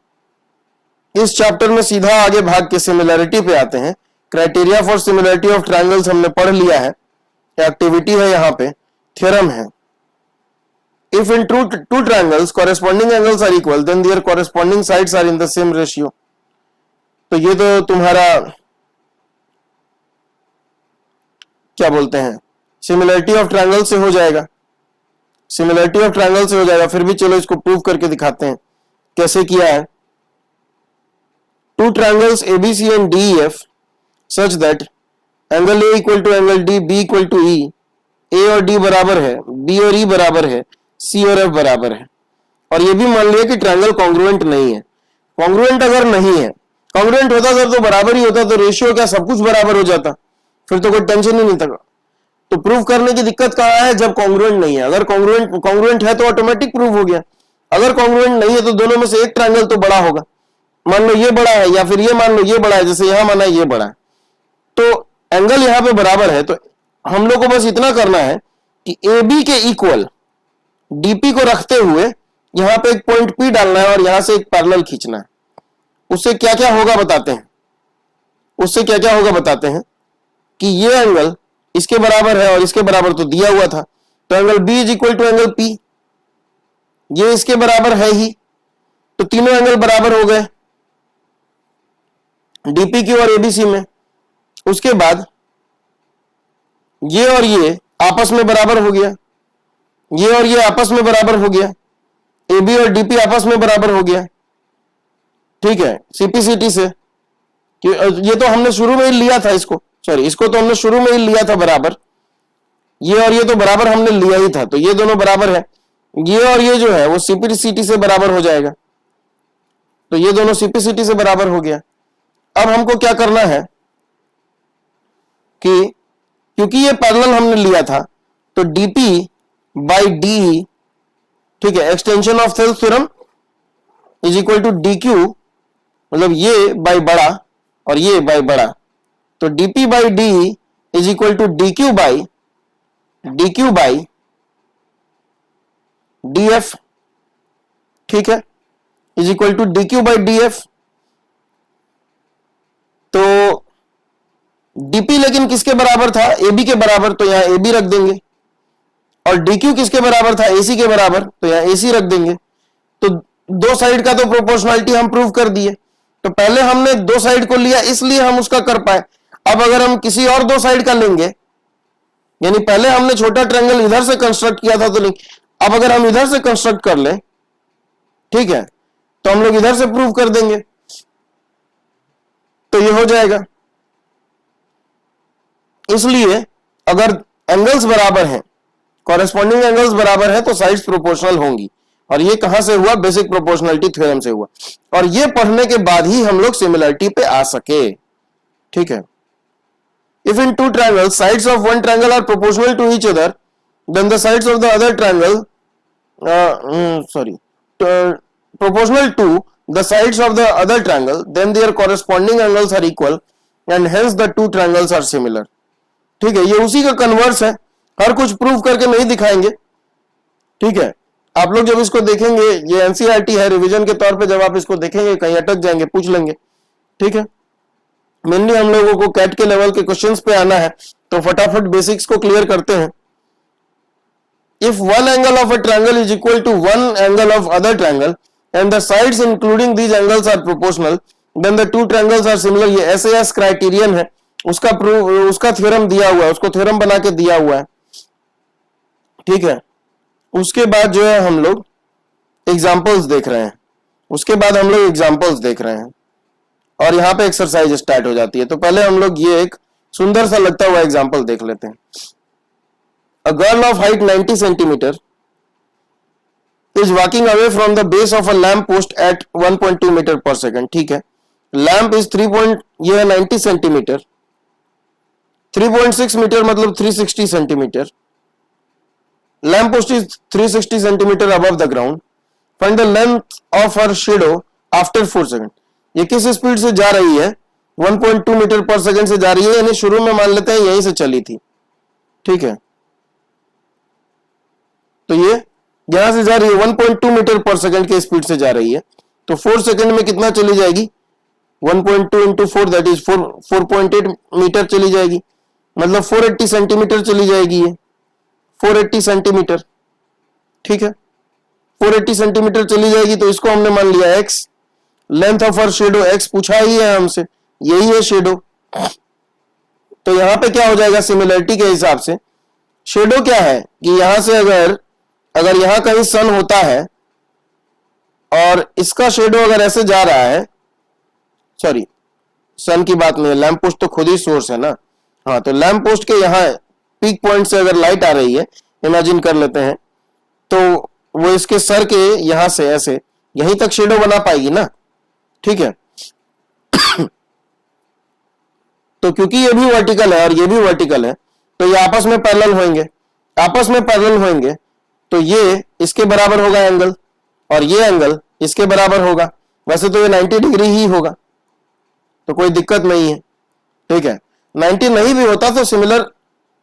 [SPEAKER 1] इस चैप्टर में सीधा आगे भाग के सिमिलरिटी पे आते हैं। Criteria for similarity of triangles हमने पढ़ लिया है, एक्टिविटी है यहाँ पे, थ्योरम है। If in two triangles corresponding angles are equal then their corresponding sides are in the same ratio. तो ये तो तुम्हारा क्या बोलते हैं, सिमिलरिटी ऑफ ट्रायंगल से हो जाएगा, सिमिलरिटी ऑफ ट्रायंगल से हो जाएगा। फिर भी चलो इसको प्रूव करके दिखाते हैं कैसे किया है। Two triangles ABC and DEF such that angle A equal to angle D, B equal to E, A और D बराबर है, B और E बराबर है, C और F बराबर है। और ये भी मान लिया कि ट्रायंगल कॉन्ग्रुएंट नहीं है। कॉन्ग्रुएंट अगर नहीं है, कॉन्ग्रुएंट होता सर तो बराबर ही होता, तो रेशियो क्या सब कुछ बराबर हो जाता, फिर तो कोई टेंशन ही नहीं था। तो प्रूव करने की दिक्कत कहाँ है, जब कॉन्ग्रुएंट नहीं है। अगर कॉन्ग्रुएंट है तो ऑटोमेटिक प्रूव हो गया। अगर कॉन्ग्रुएंट नहीं है तो दोनों में से एक ट्रायंगल तो बड़ा होगा। मान लो ये बड़ा है, या फिर ये मान लो ये बड़ा है, जैसे यहां माना ये बड़ा है, तो एंगल यहाँ पे बराबर है। तो हम लोग को बस इतना करना है कि ए बी के इक्वल डीपी को रखते हुए यहां पे एक पॉइंट पी डालना है और यहां से एक पैरेलल खींचना है। उससे क्या क्या होगा बताते हैं, उससे क्या क्या होगा बताते हैं कि ये एंगल इसके बराबर है और इसके बराबर तो दिया हुआ था, तो angle B is equal to angle P, ये इसके बराबर है ही, तो तीनों एंगल बराबर हो गए डीपी की और एबीसी में। उसके बाद ये और ये आपस में बराबर हो गया, ये और ये आपस में बराबर हो गया, एबी और डीपी आपस में बराबर हो गया, ठीक है, सीपीसीटी से। ये तो हमने शुरू में ही लिया था इसको, सॉरी इसको तो हमने शुरू में ही लिया था बराबर, ये और ये तो बराबर हमने लिया ही था, तो ये दोनों बराबर है, ये और ये जो है वो सीपीसीटी से बराबर हो जाएगा, तो ये दोनों सीपीसीटी से बराबर हो गया। अब हमको क्या करना है कि क्योंकि ये पैरेलल हमने लिया था, तो डीपी बाई डी, ठीक है, extension of self theorem is equal to D Q, मतलब ये बाई बड़ा और ये बाई बड़ा, तो DP by D is equal to D Q by D F, ठीक है, is equal to D Q by D F. तो डीपी लेकिन किसके बराबर था, एबी के बराबर, तो यहां एबी रख देंगे, और डीक्यू किसके बराबर था, एसी के बराबर, तो यहां एसी रख देंगे। तो दो साइड का तो प्रोपोर्शनलिटी हम प्रूव कर दिए, तो पहले हमने दो साइड को लिया इसलिए हम उसका कर पाए। अब अगर हम किसी और दो साइड का लेंगे, यानी पहले हमने छोटा ट्रायंगल इधर से कंस्ट्रक्ट किया था तो नहीं, अब अगर हम इधर से कंस्ट्रक्ट कर ले, ठीक है, तो हम लोग इधर से प्रूव कर देंगे, तो ये हो जाएगा। इसलिए अगर एंगल्स बराबर हैं, कॉरेस्पॉन्डिंग एंगल्स बराबर है, तो साइड्स प्रोपोर्शनल होंगी, और ये कहां से हुआ, बेसिक प्रोपोर्शनलिटी थ्योरम से हुआ, और ये पढ़ने के बाद ही हम लोग सिमिलरिटी पे आ सके, ठीक है। If in two triangles sides of one triangle are proportional to each other, then the sides of the other triangle proportional to the sides of the other triangle, then their corresponding angles are equal and hence the two triangles are similar, ठीक है। ये उसी का converse है, हर कुछ prove करके नहीं दिखाएंगे, ठीक है। आप लोग जब इसको देखेंगे, ये एनसीईआरटी है, रिवीजन के तौर पे जब आप इसको देखेंगे कहीं अटक जाएंगे, पूछ लेंगे, ठीक है। मेनली हम लोगों को कैट के लेवल के क्वेश्चंस पे आना है, तो फटाफट बेसिक्स को क्लियर करते हैं। If one angle of a triangle is equal to one angle of other triangle and the sides including these angles are proportional, then the two triangles are similar। ये SAS criterion है, उसका theorem दिया हुआ है, उसको theorem बना के दिया हुआ है, ठीक है। उसके बाद जो है हम लोग एग्जांपल्स देख रहे हैं, और यहाँ पे एक्सरसाइज स्टार्ट हो जाती है। तो पहले हम लोग ये एक सुंदर सा लगता हुआ एग्जांपल देख लेते हैं। A girl of height 90 centimeter is walking away from the base of a lamp post at 1.2 meter per second, ठीक है। लैम्प इज 90 सेंटीमीटर, 3.6 मीटर मतलब 360 centimetre, lamp post is 360 centimetre above the ground, find the length of her shadow after 4 second. ये किस speed से जा रही है, 1.2 metre पर सेकंड से जा रही है, यानी शुरू में मान लेते हैं यहीं से चली थी, ठीक है। तो ये यहां से जा रही है 1.2 मीटर पर सेकंड के स्पीड से जा रही है, तो 4 सेकंड में कितना चली जाएगी, 1.2 इंटू 4 दैट इज 4.8 मीटर चली जाएगी, मतलब 480 सेंटीमीटर चली जाएगी, ये 480 सेंटीमीटर, ठीक है। 480 सेंटीमीटर चली जाएगी, तो इसको हमने मान लिया x, length of her shadow x पूछा ही है हमसे, यही है शेडो। तो यहां पे क्या हो जाएगा, सिमिलरिटी के हिसाब से शेडो क्या है कि यहां से अगर यहां कहीं सन होता है और इसका शेडो अगर ऐसे जा रहा है, सॉरी सन की बात नहीं, लैंप पोस्ट तो खुद ही सोर्स है ना, हाँ, तो लैंप पोस्ट के यहाँ पीक पॉइंट से अगर लाइट आ रही है, इमेजिन कर लेते हैं, तो वो इसके सर के यहां से ऐसे यहीं तक शेडो बना पाएगी ना, ठीक है। तो क्योंकि ये भी वर्टिकल है और ये भी वर्टिकल है, तो ये आपस में पैरेलल होंगे, तो ये इसके बराबर होगा एंगल, और ये एंगल इसके बराबर होगा। वैसे तो ये 90 डिग्री ही होगा, तो कोई दिक्कत नहीं है, ठीक है। 90 नहीं भी होता तो सिमिलर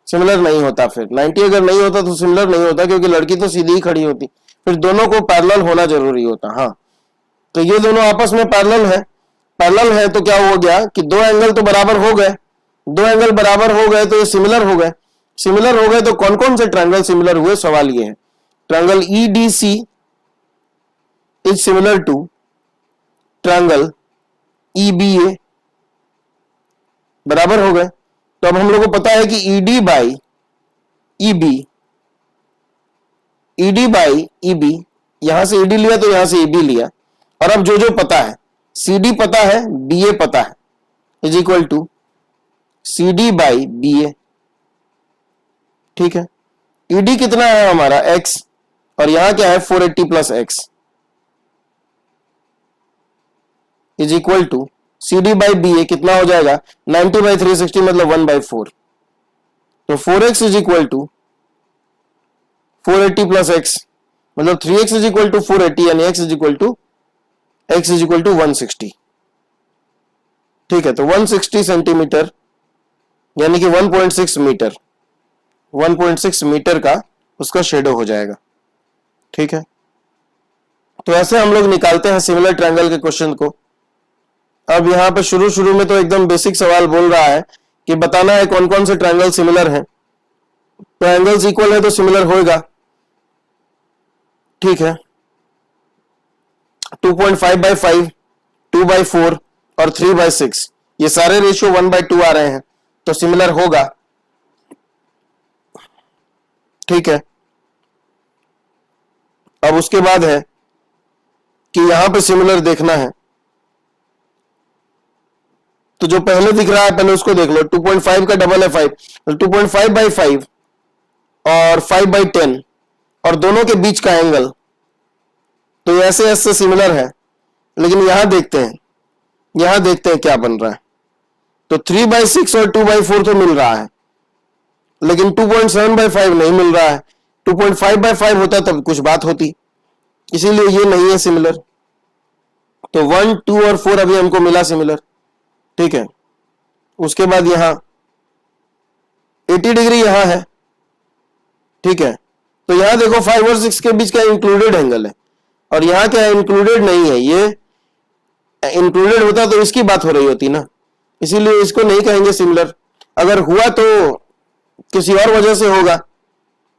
[SPEAKER 1] सिमिलर नहीं होता। फिर 90 अगर नहीं होता तो सिमिलर नहीं होता, क्योंकि लड़की तो सीधी ही खड़ी होती, फिर दोनों को पैरेलल होना जरूरी होता। हाँ, तो ये दोनों आपस में पैरेलल है। पैरेलल है तो क्या हो गया कि दो एंगल तो बराबर हो गए, दो एंगल बराबर हो गए तो ये सिमिलर हो गए। सिमिलर हो गए तो कौन कौन से ट्रायंगल सिमिलर हुए, सवाल ये है। Triangle EDC is similar to triangle EBA, बराबर हो गए। तो अब हम लोग को पता है कि ED by EB, ED by EB, यहां से ईडी लिया तो यहां से ईबी लिया, और अब जो जो पता है, सीडी पता है, बीए पता है, is equal to CD by BA. ठीक है, ईडी कितना है हमारा x, और यहां क्या है 480 plus x, is equal to CD by B A कितना हो जाएगा 90 बाई 360 मतलब 1/4। तो 4x is equal to 480 plus x मतलब 3x इज इक्वल टू 480, यानी x इज इक्वल टू 160। ठीक है, तो 160 सेंटीमीटर यानी कि 1.6 मीटर, 1.6 मीटर का उसका शेडो हो जाएगा। ठीक है, तो ऐसे हम लोग निकालते हैं सिमिलर ट्रायंगल के क्वेश्चन को। अब यहां पे शुरू में तो एकदम बेसिक सवाल बोल रहा है कि बताना है कौन कौन से ट्रायंगल सिमिलर हैं। ट्रायंगल्स इक्वल है तो सिमिलर होगा। ठीक है, 2.5/5, 2/4 और 3/6, ये सारे रेशियो 1/2 आ रहे हैं, तो सिमिलर होगा। ठीक है, अब उसके बाद है कि यहां पे सिमिलर देखना है, तो जो पहले दिख रहा है पहले उसको देख लो। 2.5 का डबल है 5, तो 2.5/5 और 5/10 और दोनों के बीच का एंगल, तो ऐसे ऐसे सिमिलर है। लेकिन यहां देखते हैं क्या बन रहा है। तो 3/6 और 2/4 तो मिल रहा है, लेकिन 2.7/5 नहीं मिल रहा है। 2.5/5 होता तब कुछ बात होती, इसीलिए ये नहीं है सिमिलर। तो 1, 2 और 4 अभी हमको मिला सिमिलर। ठीक है, उसके बाद यहां 80 डिग्री यहां है। ठीक है, तो यहां देखो 5 और 6 के बीच का इंक्लूडेड एंगल है, और यहां क्या है इंक्लूडेड नहीं है। ये इंक्लूडेड होता तो इसकी बात हो रही होती ना, इसीलिए इसको नहीं कहेंगे सिमिलर। अगर हुआ तो किसी और वजह से होगा।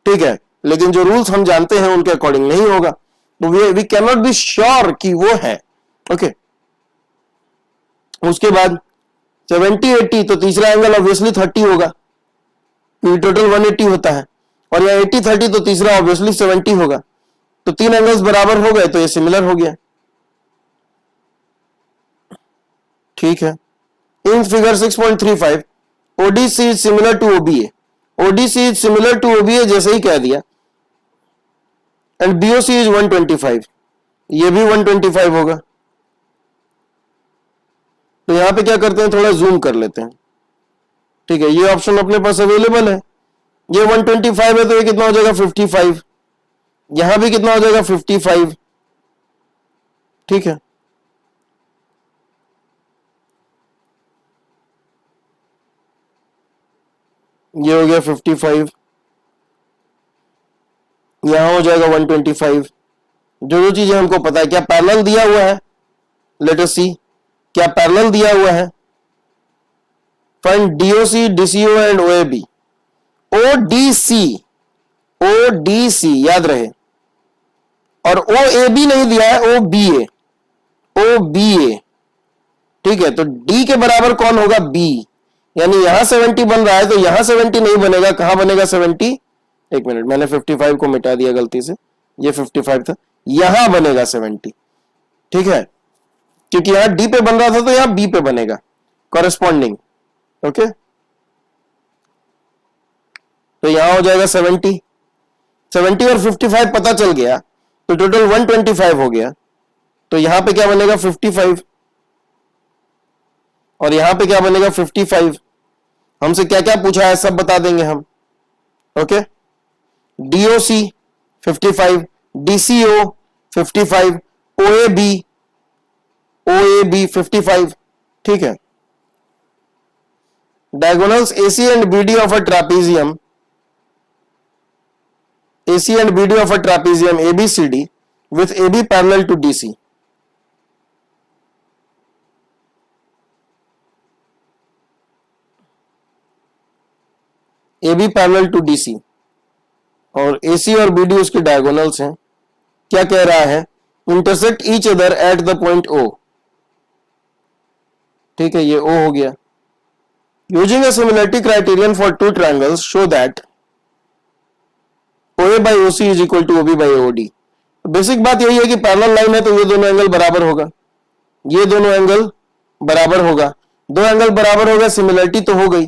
[SPEAKER 1] ठीक है, लेकिन जो रूल्स हम जानते हैं उनके अकॉर्डिंग नहीं होगा, तो we can not be sure कि वो है। ओके, उसके बाद 70, 80, तो तीसरा एंगल ऑब्वियसली 30 होगा, टोटल 180 होता है, और यहाँ 80, 30 तो तीसरा ऑब्वियसली 70 होगा। तो तीन एंगल्स बराबर हो गए तो ये सिमिलर हो गया। ठीक है, in figure 6.35 ODC is similar to OBA, ODC is similar to OBA जैसे ही कह दिया, एंड बीओसी इज 125, ये भी 125 होगा। तो यहां पे क्या करते हैं, थोड़ा जूम कर लेते हैं। ठीक है, ये ऑप्शन अपने पास अवेलेबल है। ये 125 है तो ये कितना हो जाएगा 55, यहां भी कितना हो जाएगा 55। ठीक है, ये हो गया 55, यहां हो जाएगा 125। जो जो चीजें हमको पता है, क्या पैरेलल दिया हुआ है, लेट अस सी, क्या पैरेलल दिया हुआ है। Find DOC, DCO and OAB. ODC, ODC याद रहे, और ओएबी नहीं दिया है, ओबीए, ओबीए। ठीक है, तो डी के बराबर कौन होगा, बी, यानी यहां 70 बन रहा है तो यहां 70 नहीं बनेगा, कहां बनेगा 70। एक मिनट, मैंने 55 को मिटा दिया गलती से, ये 55 था, यहां बनेगा 70। ठीक है, क्योंकि यहां डी पे बन रहा था तो यहां बी पे बनेगा कॉरेस्पॉन्डिंग। ओके, तो यहां हो जाएगा 70, 70 और 55 पता चल गया, तो टोटल 125 हो गया। तो यहां पे क्या बनेगा 55, और यहां पे क्या बनेगा 55। हमसे क्या क्या पूछा है सब बता देंगे हम। Okay, DOC 55, DCO 55, OAB, OAB 55। ठीक है, diagonals AC and BD of a trapezium, AC and BD of a trapezium ABCD with AB parallel to DC. AB parallel to DC और AC और BD उसके डायगोनल्स हैं। क्या कह रहा है? Intersect each other at the point O। ठीक है, ये O हो गया। Using a similarity criterion for two triangles show that OA by OC is equal to OB by OD। Basic बात यही है कि पैरेलल लाइन है तो ये दोनों एंगल बराबर होगा, ये दोनों एंगल बराबर होगा, दो एंगल बराबर होगा, सिमिलरिटी तो हो गई।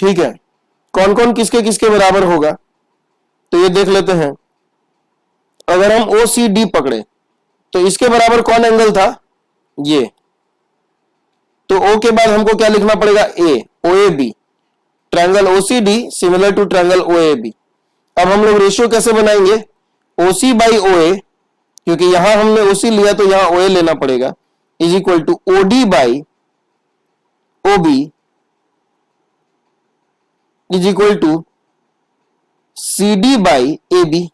[SPEAKER 1] ठीक है, कौन कौन किसके किसके बराबर होगा तो ये देख लेते हैं। अगर हम OCD पकड़े तो इसके बराबर कौन एंगल था? ये। तो O के बाद हमको क्या लिखना पड़ेगा? A, OAB। Triangle OCD similar to triangle OAB। अब हम लोग रेशियो कैसे बनाएंगे? OC बाई OA, क्योंकि यहां हमने OC लिया तो यहां OA लेना पड़ेगा, is equal to OD by OB is equal to CD by AB।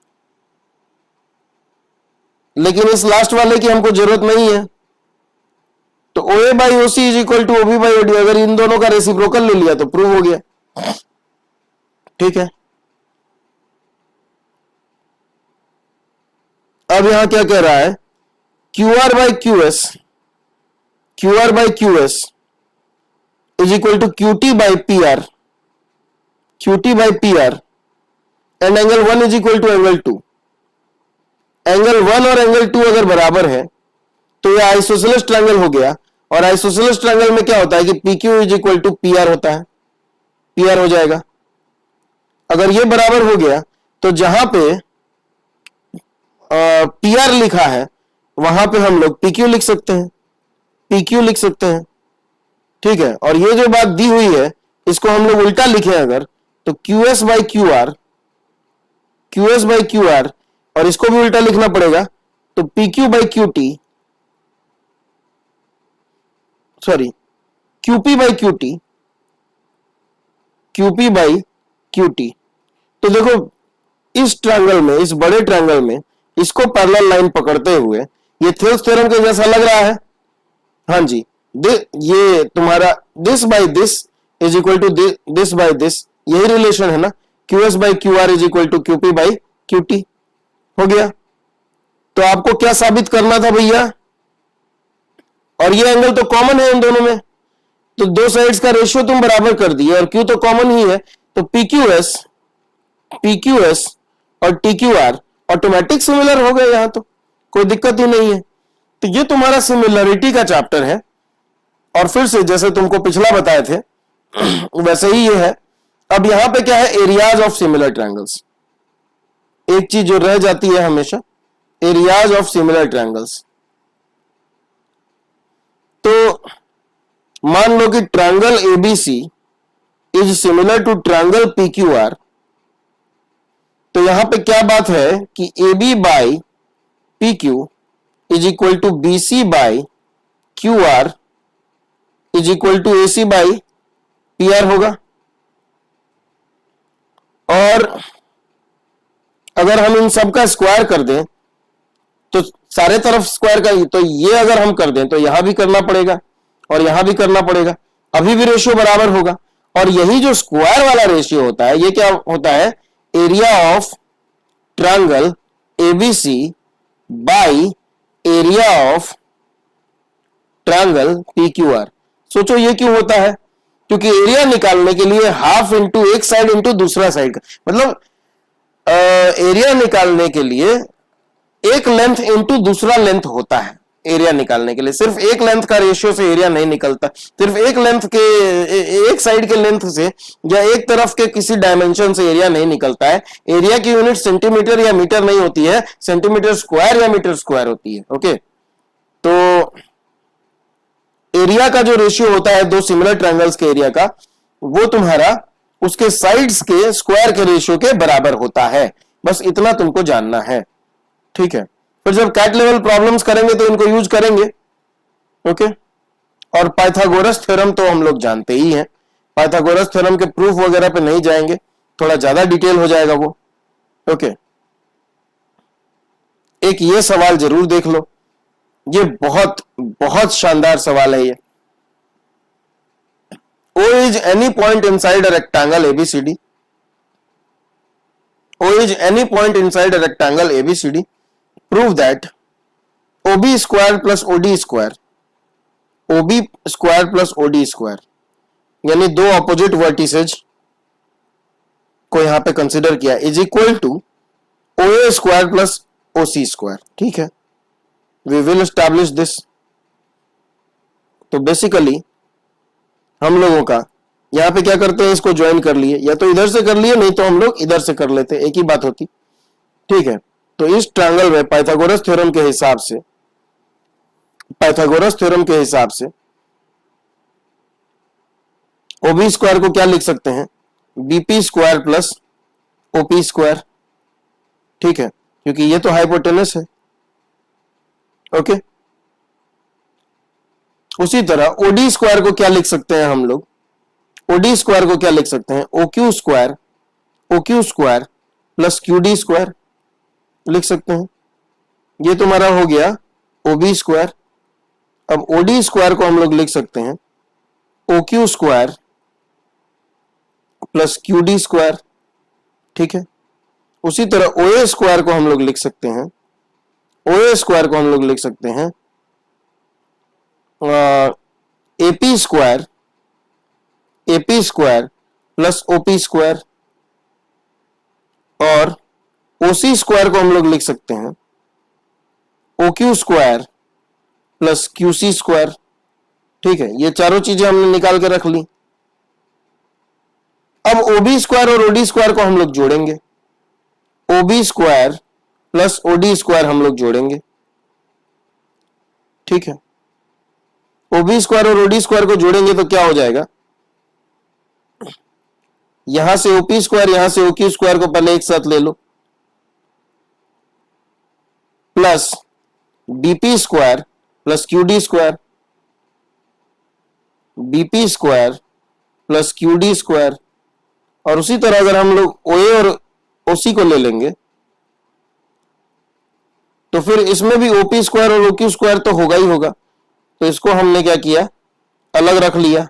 [SPEAKER 1] लेकिन इस लास्ट वाले की हमको जरूरत नहीं है, तो OA by OC is equal to OB by OD। अगर इन दोनों का रेसिप्रोकल ले लिया तो प्रूव हो गया। ठीक है, अब यहां क्या कह रहा है? QR by QS, QR by QS is equal to QT by PR, QT by PR and angle 1 is equal to angle 2। Angle 1 और एंगल 2 अगर बराबर है तो यह आइसोसेलेस ट्रायंगल हो गया। और आइसोसेलेस ट्रायंगल में क्या होता है कि PQ is equal to PR होता है, PR हो जाएगा। अगर ये बराबर हो गया तो जहां पे PR लिखा है वहां पे हम लोग PQ लिख सकते हैं, PQ लिख सकते हैं। ठीक है, और ये जो बात दी हुई है इसको हम लोग उल्टा लिखें अगर, तो QS by QR, QS by QR, और इसको भी उल्टा लिखना पड़ेगा तो PQ by QT, sorry QP by QT, QP by QT। तो देखो इस ट्रायंगल में, इस बड़े ट्रायंगल में इसको पैरेलल लाइन पकड़ते हुए ये थेल्स थ्योरम के जैसा लग रहा है। हाँ जी, ये तुम्हारा this by this is equal to this by this, यही रिलेशन है ना। QS by QR is equal to QP by QT हो गया। तो आपको क्या साबित करना था भैया? और ये एंगल तो कॉमन है इन दोनों में, तो दो साइड्स का रेशियो तुम बराबर कर दिए और Q तो कॉमन ही है, तो PQS और TQR ऑटोमेटिक सिमिलर हो गए, यहां तो कोई दिक्कत ही नहीं है। तो ये तुम्हारा सिमिलरिटी का चैप्टर है। और फिर से जैसे तुमको पिछला बताए थे वैसे ही ये है। अब यहां पे क्या है? Areas of similar triangles. एक चीज जो रह जाती है हमेशा, एरियाज ऑफ सिमिलर ट्रायंगल्स। तो मान लो कि triangle ABC is similar to triangle PQR। तो यहां पे क्या बात है कि AB by PQ is equal to BC by QR is equal to AC by PR होगा। और अगर हम इन सब का स्क्वायर कर दें तो सारे तरफ स्क्वायर का, तो ये अगर हम कर दें तो यहां भी करना पड़ेगा और यहां भी करना पड़ेगा, अभी भी रेशियो बराबर होगा। और यही जो स्क्वायर वाला रेशियो होता है ये क्या होता है? Area of triangle ABC by area of triangle PQR। सोचो ये क्यों होता है? क्योंकि एरिया निकालने के लिए हाफ इंटू एक साइड इंटू दूसरा साइड का, मतलब एरिया निकालने के लिए एक लेंथ इंटू दूसरा लेंथ होता है। एरिया निकालने के लिए सिर्फ एक लेंथ का रेशियो से एरिया नहीं निकलता, सिर्फ एक लेंथ के एक साइड के लेंथ से या एक तरफ के किसी डायमेंशन से एरिया नहीं निकलता है। एरिया की यूनिट सेंटीमीटर या मीटर नहीं होती है, सेंटीमीटर स्क्वायर या मीटर स्क्वायर होती है। ओके, तो एरिया का जो रेशियो होता है दो सिमिलर ट्रायंगल्स के एरिया का, वो तुम्हारा उसके साइड्स के स्क्वायर के रेशियो के बराबर होता है। बस इतना तुमको जानना है। ठीक है, फिर जब कैट लेवल प्रॉब्लम्स करेंगे तो इनको यूज करेंगे। ओके, और पाइथागोरस थ्योरम तो हम लोग जानते ही हैं पाइथागोरस थ्योरम के प्रूफ वगैरह पे नहीं जाएंगे, थोड़ा ज्यादा डिटेल हो जाएगा वो। ओके, एक ये सवाल जरूर देख लो, ये बहुत बहुत शानदार सवाल है ये। O is any point inside a rectangle ABCD. O is any point inside a rectangle ABCD. Prove that OB square plus OD square, OB square plus OD square, यानी दो ऑपोजिट वर्टिसेज को यहां पे कंसिडर किया, is equal to OA square plus OC square. ठीक है, we will establish this. तो basically हम लोगों का यहाँ पे क्या करते हैं, इसको ज्वाइन कर लिए, या तो इधर से कर लिए, नहीं तो हम लोग इधर से कर लेते, एक ही बात होती। ठीक है, तो इस ट्रायंगल में पाइथागोरस थ्योरम के हिसाब से, पाइथागोरस थ्योरम के हिसाब से OB स्क्वायर को क्या लिख सकते हैं, BP square plus OP square. ठीक है, क्योंकि ये तो हाइपोटेनस है। ओके, उसी तरह OD स्क्वायर को क्या लिख सकते हैं हम लोग, OD स्क्वायर को क्या लिख सकते हैं, OQ square plus QD square लिख सकते हैं। ये तुम्हारा हो गया OB स्क्वायर। अब OD स्क्वायर को हम लोग लिख सकते हैं OQ square plus QD square. ठीक है, उसी तरह OA स्क्वायर को हम लोग लिख सकते हैं, OA स्क्वायर को हम लोग लिख सकते हैं AP square plus OP square, और OC स्क्वायर को हम लोग लिख सकते हैं OQ square plus QC square. ठीक है, ये चारों चीजें हमने निकाल के रख ली। अब OB स्क्वायर और OD स्क्वायर को हम लोग जोड़ेंगे, OB square plus OD square हम लोग जोड़ेंगे। ठीक है, OB स्क्वायर और OD स्क्वायर को जोड़ेंगे तो क्या हो जाएगा, यहां से OP स्क्वायर, यहां से OQ स्क्वायर को पहले एक साथ ले लो, plus BP square plus QD square, BP square plus QD square, और उसी तरह अगर हम लोग OA और OC को ले लेंगे तो फिर इसमें भी OP स्क्वायर और OQ स्क्वायर तो होगा ही होगा। तो इसको हमने क्या किया, अलग रख लिया,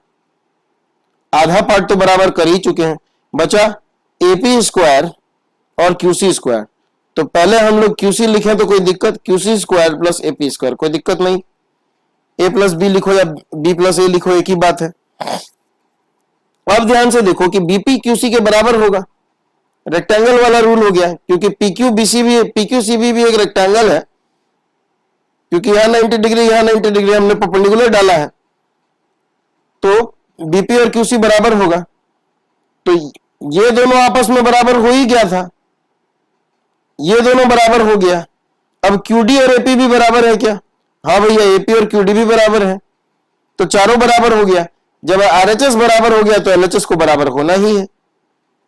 [SPEAKER 1] आधा पार्ट तो बराबर कर ही चुके हैं, बचा AP स्क्वायर और QC स्क्वायर। तो पहले हम लोग QC लिखें तो कोई दिक्कत, QC square plus AP square, कोई दिक्कत नहीं, A प्लस B लिखो या B प्लस A लिखो, एक ही बात है। अब ध्यान से देखो कि BP QC के बराबर होगा, रेक्टेंगल वाला रूल हो गया है, क्योंकि PQCB भी एक रेक्टेंगल है, क्योंकि यहां 90 डिग्री, यहां 90 डिग्री हमने परपेंडिकुलर डाला है, तो BP और QC बराबर होगा। तो ये दोनों आपस में बराबर हो ही गया था, ये दोनों बराबर हो गया। अब QD और AP भी बराबर है क्या, हाँ भैया, AP और QD भी बराबर है, तो चारों बराबर हो गया। जब RHS बराबर हो गया तो LHS को बराबर होना ही है।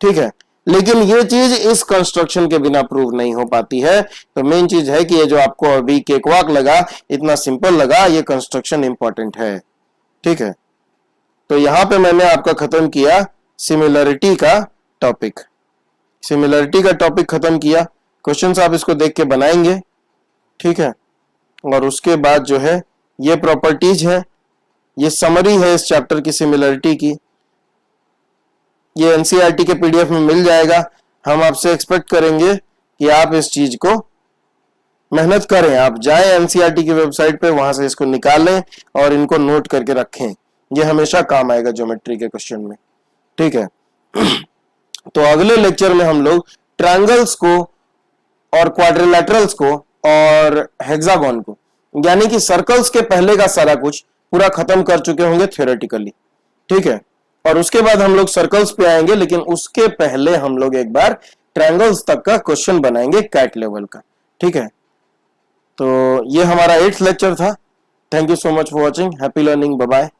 [SPEAKER 1] ठीक है, लेकिन ये चीज इस कंस्ट्रक्शन के बिना प्रूव नहीं हो पाती है। तो मेन चीज है कि ये जो आपको अभी केकवाक लगा, इतना सिंपल लगा, ये कंस्ट्रक्शन इंपॉर्टेंट है। ठीक है, तो यहां पे मैंने आपका खत्म किया सिमिलरिटी का टॉपिक, सिमिलरिटी का टॉपिक खत्म किया। क्वेश्चंस आप इसको देख के बनाएंगे। ठीक है, और उसके बाद जो है ये प्रॉपर्टीज है, ये समरी है इस चैप्टर की सिमिलरिटी की, ये एनसीईआरटी के पीडीएफ में मिल जाएगा। हम आपसे एक्सपेक्ट करेंगे कि आप इस चीज को मेहनत करें, आप जाएं एनसीईआरटी की वेबसाइट पे, वहां से इसको निकालें और इनको नोट करके रखें, ये हमेशा काम आएगा ज्योमेट्री के क्वेश्चन में। ठीक है, तो अगले लेक्चर में हम लोग ट्रायंगल्स को और क्वाड्रिलैटरल्स को और हेक्सागोन को, यानी कि सर्कल्स के पहले का सारा कुछ पूरा खत्म कर चुके होंगे थ्योरेटिकली। ठीक है, और उसके बाद हम लोग सर्कल्स पे आएंगे, लेकिन उसके पहले हम लोग एक बार ट्रायंगल्स तक का क्वेश्चन बनाएंगे कैट लेवल का। ठीक है, तो ये हमारा 8th लेक्चर था। Thank you so much for watching, happy learning, bye bye.